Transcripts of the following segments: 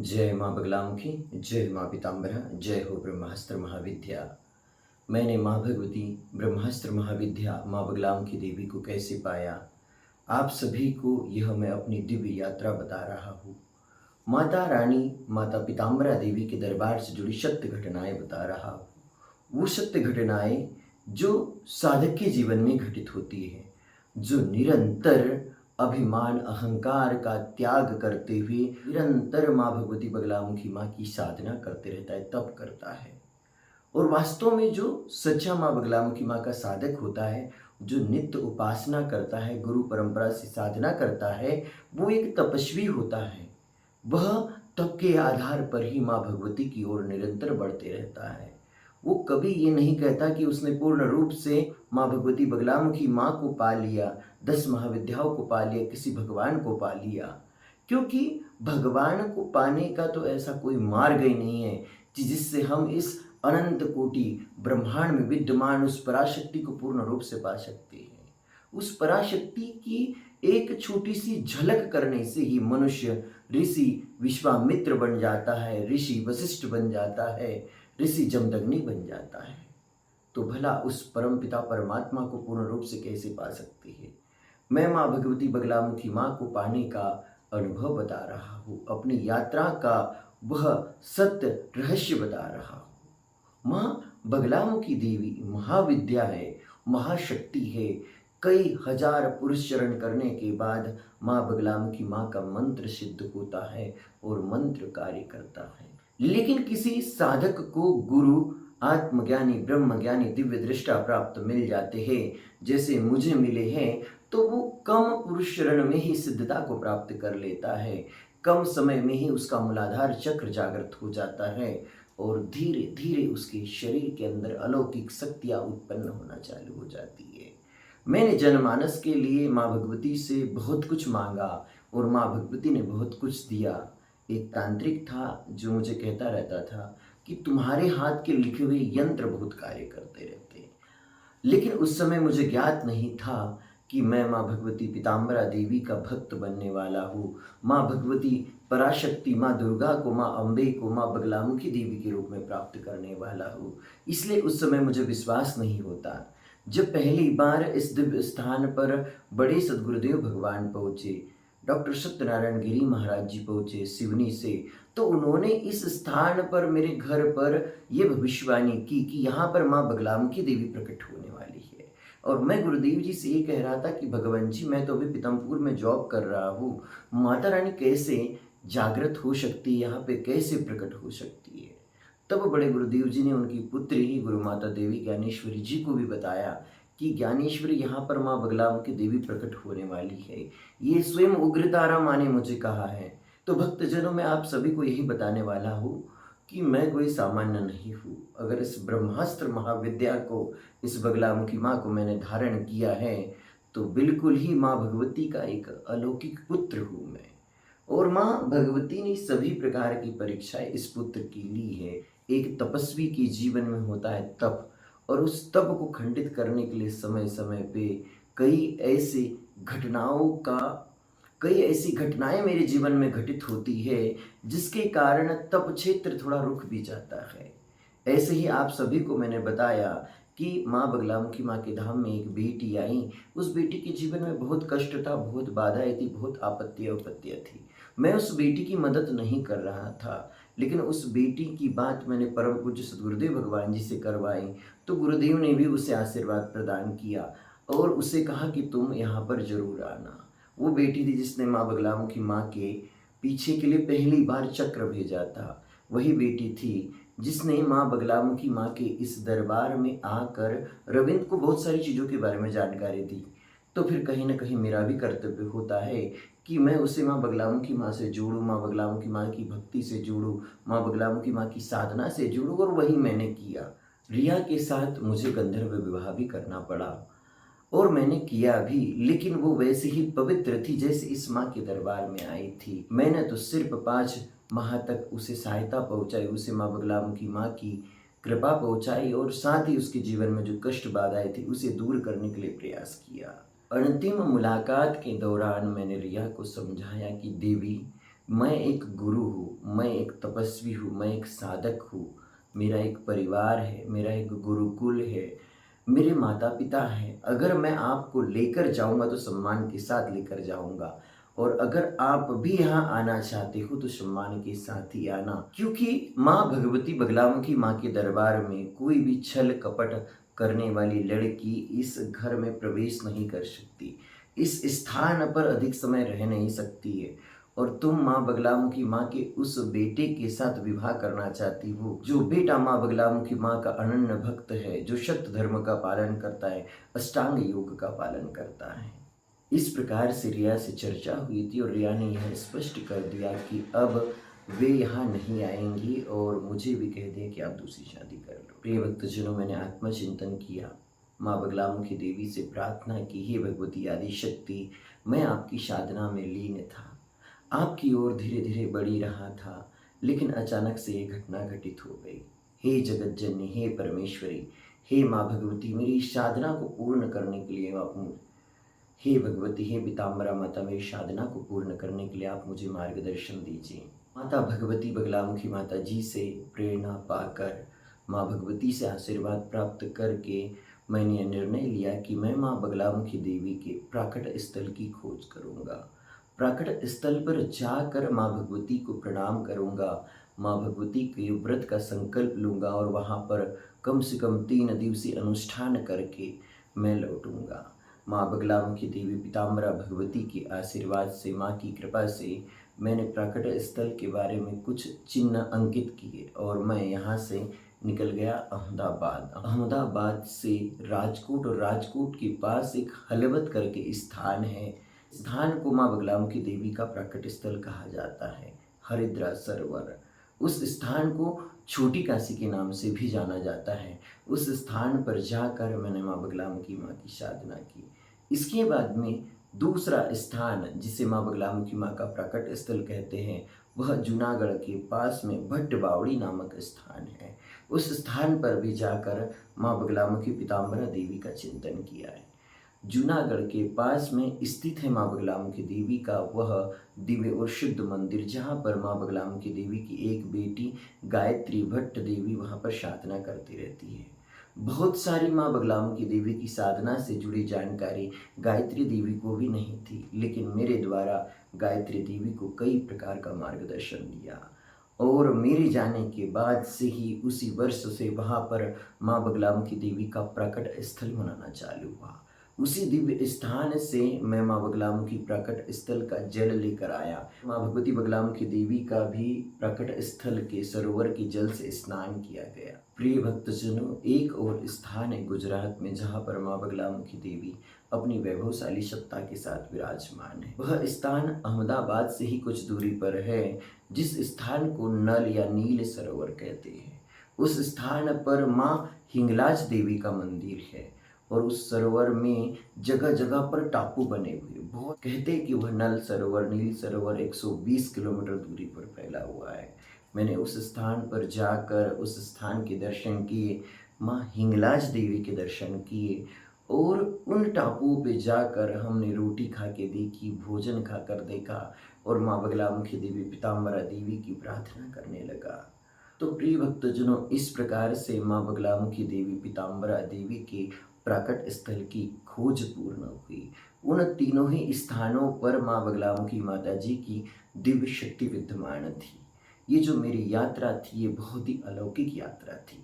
जय माँ बगलामुखी, जय माँ पीताम्बरा, जय हो ब्रह्मास्त्र महाविद्या। मैंने माँ भगवती ब्रह्मास्त्र महाविद्या माँ बगलामुखी देवी को कैसे पाया, आप सभी को यह मैं अपनी दिव्य यात्रा बता रहा हूँ। माता रानी माता पीताम्बरा देवी के दरबार से जुड़ी सत्य घटनाएं बता रहा हूँ। वो सत्य घटनाएं जो साधक के जीवन में घटित होती है, जो निरंतर अभिमान अहंकार का त्याग करते हुए निरंतर माँ भगवती बगलामुखी माँ की साधना करते रहता है, तप करता है। और वास्तव में जो सच्चा माँ बगलामुखी माँ का साधक होता है, जो नित्य उपासना करता है, गुरु परंपरा से साधना करता है, वो एक तपस्वी होता है। वह तप के आधार पर ही माँ भगवती की ओर निरंतर बढ़ते रहता है। वो कभी ये नहीं कहता कि उसने पूर्ण रूप से माँ भगवती बगलामुखी माँ को पा लिया, 10 महाविद्याओं को पा लिया, किसी भगवान को पा लिया। क्योंकि भगवान को पाने का तो ऐसा कोई मार्ग ही नहीं है कि जिससे हम इस अनंत कोटि ब्रह्मांड में विद्यमान उस पराशक्ति को पूर्ण रूप से पा सकते हैं। उस पराशक्ति की एक छोटी सी झलक करने से ही मनुष्य ऋषि विश्वामित्र बन जाता है, ऋषि वशिष्ठ बन जाता है, ऋषि जमदग्नि बन जाता है। तो भला उस परमपिता परमात्मा को पूर्ण रूप से कैसे पा सकते हैं। मैं माँ भगवती बगलामुखी माँ को पाने का अनुभव बता रहा हूँ, अपनी यात्रा का वह सत्य रहस्य बता रहा हूँ। माँ बगलामुखी देवी महाविद्या है, महाशक्ति है। कई हजार पुरुष चरण करने के बाद माँ बगलामुखी माँ का मंत्र सिद्ध होता है और मंत्र कार्य करता है। लेकिन किसी साधक को गुरु आत्मज्ञानी ब्रह्मज्ञानी दिव्य दृष्टा प्राप्त मिल जाते हैं, जैसे मुझे मिले हैं, तो वो कम पुरुष चरण में ही सिद्धता को प्राप्त कर लेता है। कम समय में ही उसका मूलाधार चक्र जागृत हो जाता है और धीरे धीरे उसके शरीर के अंदर अलौकिक शक्तियाँ उत्पन्न होना चालू हो जाती है। मैंने जनमानस के लिए माँ भगवती से बहुत कुछ मांगा और माँ भगवती ने बहुत कुछ दिया। एक तांत्रिक था जो मुझे कहता रहता था कि तुम्हारे हाथ के लिखे हुए यंत्र बहुत कार्य करते रहते हैं। लेकिन उस समय मुझे ज्ञात नहीं था कि मैं माँ भगवती पीताम्बरा देवी का भक्त बनने वाला हूँ। माँ भगवती पराशक्ति माँ दुर्गा को, माँ अम्बे को, माँ बगलामुखी देवी के रूप में प्राप्त करने वाला हूँ। इसलिए उस समय मुझे विश्वास नहीं होता। जब पहली बार इस दिव्य स्थान पर बड़े सद्गुरुदेव भगवान पहुँचे, डॉक्टर सत्यनारायण गिरी महाराज जी पहुँचे सिवनी से, तो उन्होंने इस स्थान पर मेरे घर पर ये भविष्यवाणी की कि यहाँ पर माँ बगलामुखी देवी प्रकट होने वाली है। और मैं गुरुदेव जी से ये कह रहा था कि भगवान जी, मैं तो अभी पीतमपुर में जॉब कर रहा हूँ, माता रानी कैसे जागृत हो सकती है, यहाँ पे कैसे प्रकट हो सकती है। तब बड़े गुरुदेव जी ने उनकी पुत्री गुरु माता देवी ज्ञानेश्वरी जी को भी बताया कि ज्ञानेश्वरी, यहाँ पर माँ बगलामुखी देवी प्रकट होने वाली है। ये स्वयं उग्रतारा माँ ने मुझे कहा है। तो भक्तजनों, मैं आप सभी को यही बताने वाला हूँ कि मैं कोई सामान्य नहीं हूँ। अगर इस ब्रह्मास्त्र महाविद्या को, इस बगलामुखी माँ को मैंने धारण किया है, तो बिल्कुल ही माँ भगवती का एक अलौकिक पुत्र हूँ मैं। और माँ भगवती ने सभी प्रकार की परीक्षाएं इस पुत्र की ली है। एक तपस्वी के जीवन में होता है तप, और उस तप को खंडित करने के लिए समय समय पे कई ऐसी कई ऐसी घटनाएं मेरे जीवन में घटित होती है, जिसके कारण तप क्षेत्र थोड़ा रुक भी जाता है। ऐसे ही आप सभी को मैंने बताया कि माँ बगलामुखी माँ के धाम में एक बेटी आई। उस बेटी के जीवन में बहुत कष्ट था, बहुत बाधाएं थी, बहुत आपत्तियां उपत्तियां थी। मैं उस बेटी की मदद नहीं कर रहा था, लेकिन उस बेटी की बात मैंने परम पूज्य सद्गुरुदेव भगवान जी से करवाई, तो गुरुदेव ने भी उसे आशीर्वाद प्रदान किया और उसे कहा कि तुम यहाँ पर जरूर आना। वो बेटी थी जिसने माँ बगलामुखी माँ के पीछे के लिए पहली बार चक्र भेजा था। वही बेटी थी जिसने माँ बगलामुखी माँ के इस दरबार में आकर रविंद्र को बहुत सारी चीज़ों के बारे में जानकारी दी। तो फिर कहीं ना कहीं मेरा भी कर्तव्य होता है कि मैं उसे माँ बगलामुखी माँ से जोड़ूँ, माँ बगलामुखी माँ की भक्ति से जोड़ूँ, माँ बगलामुखी माँ की साधना से जोड़ूँ। और वही मैंने किया। रिया के साथ मुझे गंधर्व विवाह भी करना पड़ा और मैंने किया भी, लेकिन वो वैसे ही पवित्र थी जैसे इस माँ के दरबार में आई थी। मैंने तो सिर्फ 5 माह तक उसे सहायता पहुंचाई, उसे माँ बगलामुखी माँ की कृपा पहुंचाई और साथ ही उसके जीवन में जो कष्ट बाधाएं थी उसे दूर करने के लिए प्रयास किया। अंतिम मुलाकात के दौरान मैंने रिया को समझाया कि देवी, मैं एक गुरु हूँ, मैं एक तपस्वी हूँ, मैं एक साधक हूँ, मेरा एक परिवार है, मेरा एक गुरुकुल है, मेरे माता पिता हैं। अगर मैं आपको लेकर जाऊंगा तो सम्मान के साथ लेकर जाऊंगा, और अगर आप भी यहाँ आना चाहते हो तो सम्मान के साथ ही आना, क्योंकि माँ भगवती बगलामुखी माँ के दरबार में कोई भी छल कपट करने वाली लड़की इस घर में प्रवेश नहीं कर सकती, इस स्थान पर अधिक समय रह नहीं सकती है। और तुम माँ बगलामुखी माँ के उस बेटे के साथ विवाह करना चाहती हो, जो बेटा माँ बगलामुखी माँ का अनन्य भक्त है, जो सत्य धर्म का पालन करता है, अष्टांग योग का पालन करता है। इस प्रकार से रिया से चर्चा हुई थी और रिया ने यह स्पष्ट कर दिया कि अब वे यहाँ नहीं आएंगी और मुझे भी कह दें कि आप दूसरी शादी कर लो। प्रिय भक्तजनों, मैंने आत्मचिंतन किया, माँ बगलामुखी देवी से प्रार्थना की, हे भगवती आदि शक्ति, मैं आपकी साधना में लीन था, आपकी ओर धीरे धीरे बढ़ी रहा था, लेकिन अचानक से ये घटना घटित हो गई। हे जगत जननी, हे परमेश्वरी, हे माँ भगवती, मेरी साधना को पूर्ण करने के लिए आप, हे भगवती, हे पीताम्बरा माता, मेरी साधना को पूर्ण करने के लिए आप मुझे मार्गदर्शन दीजिए। माता भगवती बगलामुखी माता जी से प्रेरणा पाकर, माँ भगवती से आशीर्वाद प्राप्त करके मैंने यह निर्णय लिया कि मैं माँ बगलामुखी देवी के प्राकट स्थल की खोज करूँगा। प्राकट स्थल पर जाकर माँ भगवती को प्रणाम करूँगा, माँ भगवती के व्रत का संकल्प लूँगा और वहाँ पर कम से कम 3 दिवसीय अनुष्ठान करके मैं लौटूँगा। माँ बगलामुखी देवी पीताम्बरा भगवती के आशीर्वाद से, माँ की कृपा से मैंने प्राकट स्थल के बारे में कुछ चिन्ह अंकित किए और मैं यहाँ से निकल गया अहमदाबाद। अहमदाबाद से राजकोट, और राजकोट के पास एक हलवत करके स्थान है। स्थान को माँ बगलामुखी देवी का प्राकट स्थल कहा जाता है, हरिद्रा सरोवर। उस स्थान को छोटी काशी के नाम से भी जाना जाता है। उस स्थान पर जाकर मैंने माँ बगलामुखी माँ की साधना की। इसके बाद में दूसरा स्थान जिसे माँ बगलामुखी माँ का प्राकट स्थल कहते हैं, वह जूनागढ़ के पास में भट्ट बावड़ी नामक स्थान है। उस स्थान पर भी जाकर माँ बगलामुखी पीताम्बरा देवी का चिंतन किया है। जूनागढ़ के पास में स्थित है माँ बगलामुखी देवी का वह दिव्य और शुद्ध मंदिर, जहाँ पर माँ बगलामुखी देवी की एक बेटी गायत्री भट्ट देवी वहाँ पर साधना करती रहती है। बहुत सारी माँ बगलामुखी देवी की साधना से जुड़ी जानकारी गायत्री देवी को भी नहीं थी, लेकिन मेरे द्वारा गायत्री देवी को कई प्रकार का मार्गदर्शन दिया और मेरे जाने के बाद से ही उसी वर्ष से वहाँ पर माँ बगलामुखी देवी का प्रकट स्थल मनाना चालू हुआ। उसी दिव्य स्थान से मैं माँ बगलामुखी प्रकट स्थल का जल लेकर आया। माँ भगवती बगलामुखी देवी का भी प्रकट स्थल के सरोवर के जल से स्नान किया गया। प्रिय भक्तजनों, एक और स्थान है गुजरात में, जहाँ पर माँ बगलामुखी देवी अपनी वैभवशाली सत्ता के साथ विराजमान है। वह स्थान अहमदाबाद से ही कुछ दूरी पर है, जिस स्थान को नल या नील सरोवर कहते हैं। उस स्थान पर माँ हिंगलाज देवी का मंदिर है और उस सरोवर में जगह जगह पर टापू बने हुए, बहुत कहते हैं कि वह नल सरोवर, नील सरोवर 120 किलोमीटर दूरी पर फैला हुआ है। मैंने उस स्थान पर जाकर उस स्थान के दर्शन किए, माँ हिंगलाज देवी के दर्शन किए और उन टापुओं पे जाकर हमने रोटी खा के देखी, भोजन खा कर देखा और माँ बगलामुखी देवी पीताम्बरा देवी की प्रार्थना करने लगा। तो प्रिय भक्तजनों, इस प्रकार से माँ बगलामुखी देवी पीताम्बरा देवी के प्राकट स्थल की खोज पूर्ण हुई। उन तीनों ही स्थानों पर माँ बगलामुखी माता जी की दिव्य शक्ति विद्यमान थी। ये जो मेरी यात्रा थी, ये बहुत ही अलौकिक यात्रा थी।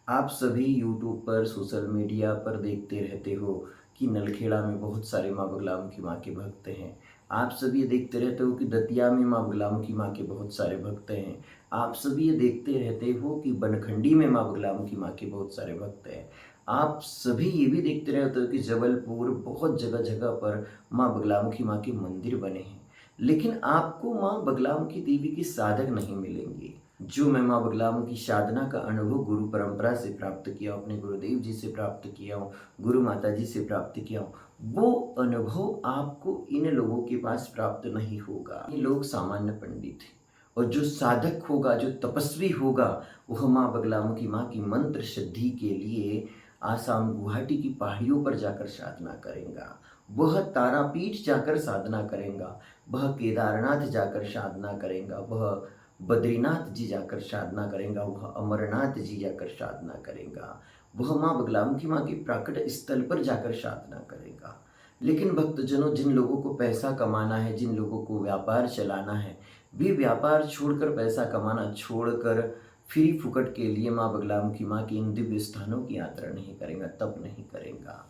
आप सभी यूट्यूब पर, सोशल मीडिया पर देखते रहते हो कि नलखेड़ा में बहुत सारे माँ बगलामुखी माँ के भक्त हैं। आप सभी ये देखते रहते हो कि दतिया में माँ बगलामुखी माँ के बहुत सारे भक्त हैं। आप सभी ये देखते रहते हो कि बनखंडी में माँ बगलामुखी माँ के बहुत सारे भक्त हैं। आप सभी ये भी देखते रहते हो कि जबलपुर, बहुत जगह जगह पर माँ बगलामुखी माँ के मंदिर बने हैं, लेकिन आपको माँ बगलामुखी देवी के साधक नहीं मिलेंगे। जो मैं माँ बगलामुखी साधना का अनुभव गुरु परंपरा से प्राप्त किया हूँ, अपने गुरुदेव जी से प्राप्त किया हूँ, गुरु माता जी से प्राप्त किया हूँ, वो अनुभव आपको इन लोगों के पास प्राप्त नहीं होगा। ये लोग सामान्य पंडित हैं और जो साधक होगा, जो तपस्वी होगा, वह माँ बगलामुखी माँ की मंत्र सिद्धि के लिए आसाम गुवाहाटी की पहाड़ियों पर जाकर साधना करेगा, वह तारापीठ जाकर साधना करेगा, वह केदारनाथ जाकर साधना करेगा, वह बद्रीनाथ जी जाकर साधना करेगा, वह अमरनाथ जी जाकर साधना करेगा, वह माँ बगलामुखी माँ की प्राकट स्थल पर जाकर साधना करेगा। लेकिन भक्तजनों, जिन लोगों को पैसा कमाना है, जिन लोगों को व्यापार चलाना है, वे व्यापार छोड़कर, पैसा कमाना छोड़कर फ्री फुकट के लिए माँ बगलामुखी माँ की इन दिव्य स्थानों की यात्रा नहीं करेगा, तप नहीं करेगा।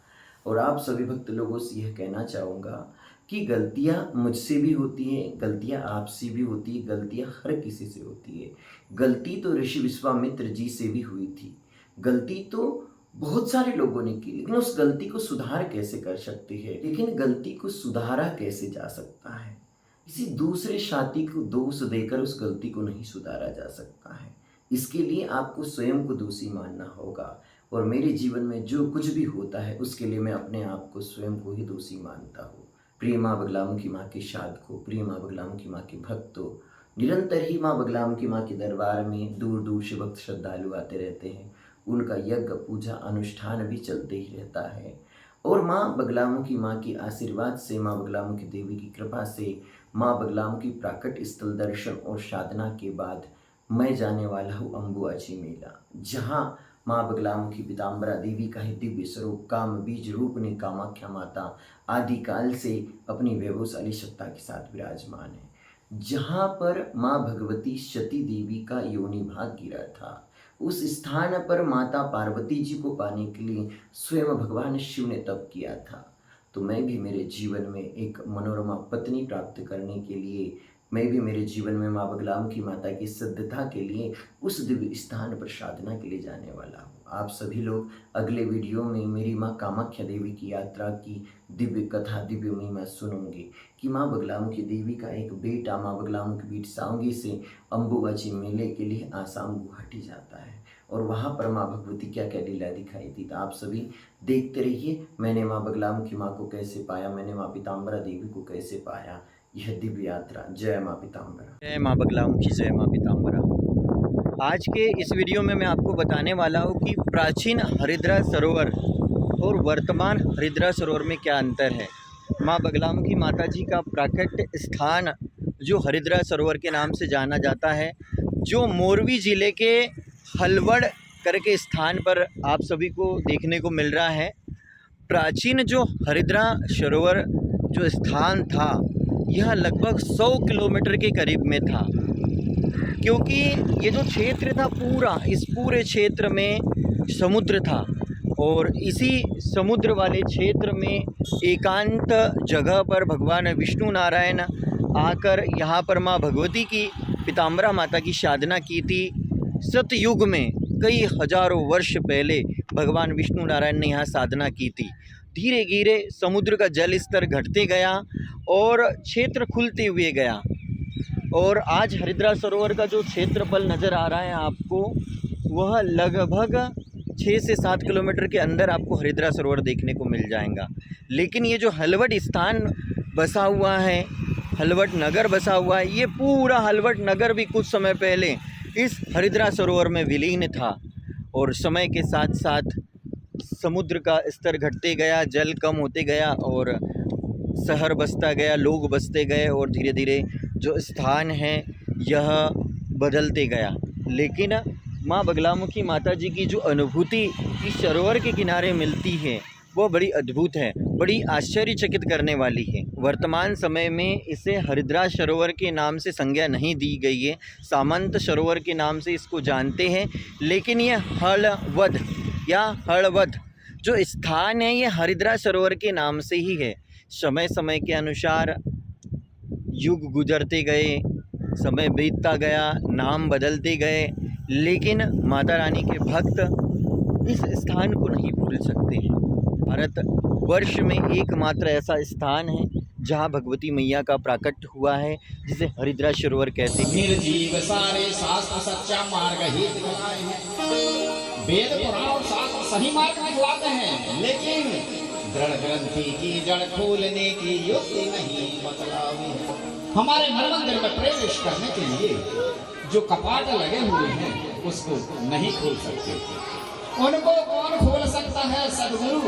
और आप सभी भक्त लोगों से यह कहना चाहूँगा कि गलतियाँ मुझसे भी होती हैं, गलतियाँ आपसे भी होती है, गलतियाँ हर किसी से होती है। गलती तो ऋषि विश्वामित्र जी से भी हुई थी, गलती तो बहुत सारे लोगों ने की, लेकिन उस गलती को सुधार कैसे कर सकते हैं, लेकिन गलती को सुधारा कैसे जा सकता है? किसी दूसरे साथी को दोष देकर उस गलती को नहीं सुधारा जा सकता है। इसके लिए आपको स्वयं को दोषी मानना होगा। और मेरे जीवन में जो कुछ भी होता है उसके लिए मैं अपने आप को, स्वयं को ही दोषी मानता हूँ। प्रिय माँ बगलामुखी माँ के साधकों, प्रिय माँ बगलामुखी माँ के भक्तों, निरंतर ही माँ बगलामुखी माँ के दरबार में दूर दूर से भक्त श्रद्धालु आते रहते हैं। उनका यज्ञ पूजा अनुष्ठान भी चलते ही रहता है। और माँ बगलामुखी माँ के आशीर्वाद से, माँ बगलामुखी देवी की कृपा से, माँ बगलामुखी प्राकट स्थल दर्शन और साधना के बाद मैं जाने वाला हूँ अम्बुआची मेला, जहाँ माँ बगलामुखी पीताम्बरा देवी का ही दिव्य स्वरूप काम बीज रूपनी कामाख्या माता आदिकाल से अपनी वैभवशाली सत्ता के साथ विराजमान है। जहाँ पर माँ भगवती सती देवी का योनि भाग गिरा था, उस स्थान पर माता पार्वती जी को पाने के लिए स्वयं भगवान शिव ने तप किया था। तो मैं भी मेरे जीवन में एक मनोरमा पत्नी प्राप्त करने के लिए, मैं भी मेरे जीवन में माँ बगलामुखी माता की सिद्धता के लिए उस दिव्य स्थान पर साधना के लिए जाने वाला हूँ। आप सभी लोग अगले वीडियो में मेरी माँ कामाख्या देवी की यात्रा की दिव्य कथा, दिव्य महिमा सुनूंगी कि माँ बगलामुखी देवी का एक बेटा माँ बगलामुखी बीट सावंगी से अम्बुबाची मेले के लिए आसाम गुवाहाटी जाता है और वहाँ पर माँ भगवती क्या क्या लीला दिखाई थी। तो आप सभी देखते रहिए, मैंने माँ बगलामुखी माँ को कैसे पाया, मैंने माँ पीताम्बरा देवी को कैसे पाया, यह दिव्य यात्रा। जय माँ पीताम्बरा, जय माँ बगलामुखी, जय माँ पीताम्बरा। आज के इस वीडियो में मैं आपको बताने वाला हूँ कि प्राचीन हरिद्रा सरोवर और वर्तमान हरिद्रा सरोवर में क्या अंतर है। माँ बगलामुखी माता जी का प्राकट स्थान जो हरिद्रा सरोवर के नाम से जाना जाता है, जो मोरवी ज़िले के हलवड़ करके स्थान पर आप सभी को देखने को मिल रहा है। प्राचीन जो हरिद्रा सरोवर जो स्थान था, यह लगभग 100 किलोमीटर के करीब में था, क्योंकि ये जो क्षेत्र था पूरा, इस पूरे क्षेत्र में समुद्र था और इसी समुद्र वाले क्षेत्र में एकांत जगह पर भगवान विष्णु नारायण आकर यहाँ पर माँ भगवती की पीताम्बरा माता की साधना की थी। सतयुग में कई हजारों वर्ष पहले भगवान विष्णु नारायण ने यहाँ साधना की थी। धीरे धीरे समुद्र का जल स्तर घटते गया और क्षेत्र खुलते हुए गया और आज हरिद्रा सरोवर का जो क्षेत्रफल नज़र आ रहा है आपको, वह लगभग 6 से 7 किलोमीटर के अंदर आपको हरिद्रा सरोवर देखने को मिल जाएगा। लेकिन ये जो हलवट स्थान बसा हुआ है, हलवट नगर बसा हुआ है, ये पूरा हलवट नगर भी कुछ समय पहले इस हरिद्रा सरोवर में विलीन था और समय के साथ साथ समुद्र का स्तर घटते गया, जल कम होते गया और शहर बसता गया, लोग बसते गए और धीरे धीरे जो स्थान है यह बदलते गया। लेकिन माँ बगलामुखी माता जी की जो अनुभूति इस सरोवर के किनारे मिलती है वो बड़ी अद्भुत है, बड़ी आश्चर्यचकित करने वाली है। वर्तमान समय में इसे हरिद्रा सरोवर के नाम से संज्ञा नहीं दी गई है, सामंत सरोवर के नाम से इसको जानते हैं। लेकिन यह हलवद या हड़वद जो स्थान है, ये हरिद्रा सरोवर के नाम से ही है। समय समय के अनुसार युग गुजरते गए, समय बीतता गया, नाम बदलते गए, लेकिन माता रानी के भक्त इस स्थान को नहीं भूल सकते हैं। भारत वर्ष में एकमात्र ऐसा स्थान है जहाँ भगवती मैया का प्राकट हुआ है, जिसे हरिद्रा सरोवर कहते हैं। निर्जीव सारे शास्त्र सच्चा मार्ग ही दिखलाए हैं, वेद पुराण और शास्त्र सही मार्ग दिखलाते हैं, लेकिन दृढ़ ग्रंथि की जड़ खोलने की युक्ति नहीं बतलावी है। हमारे मन मंदिर में प्रवेश करने के लिए जो कपाट लगे हुए हैं उसको नहीं खोल सकते। उनको कौन खोल सकता है? सदगुरु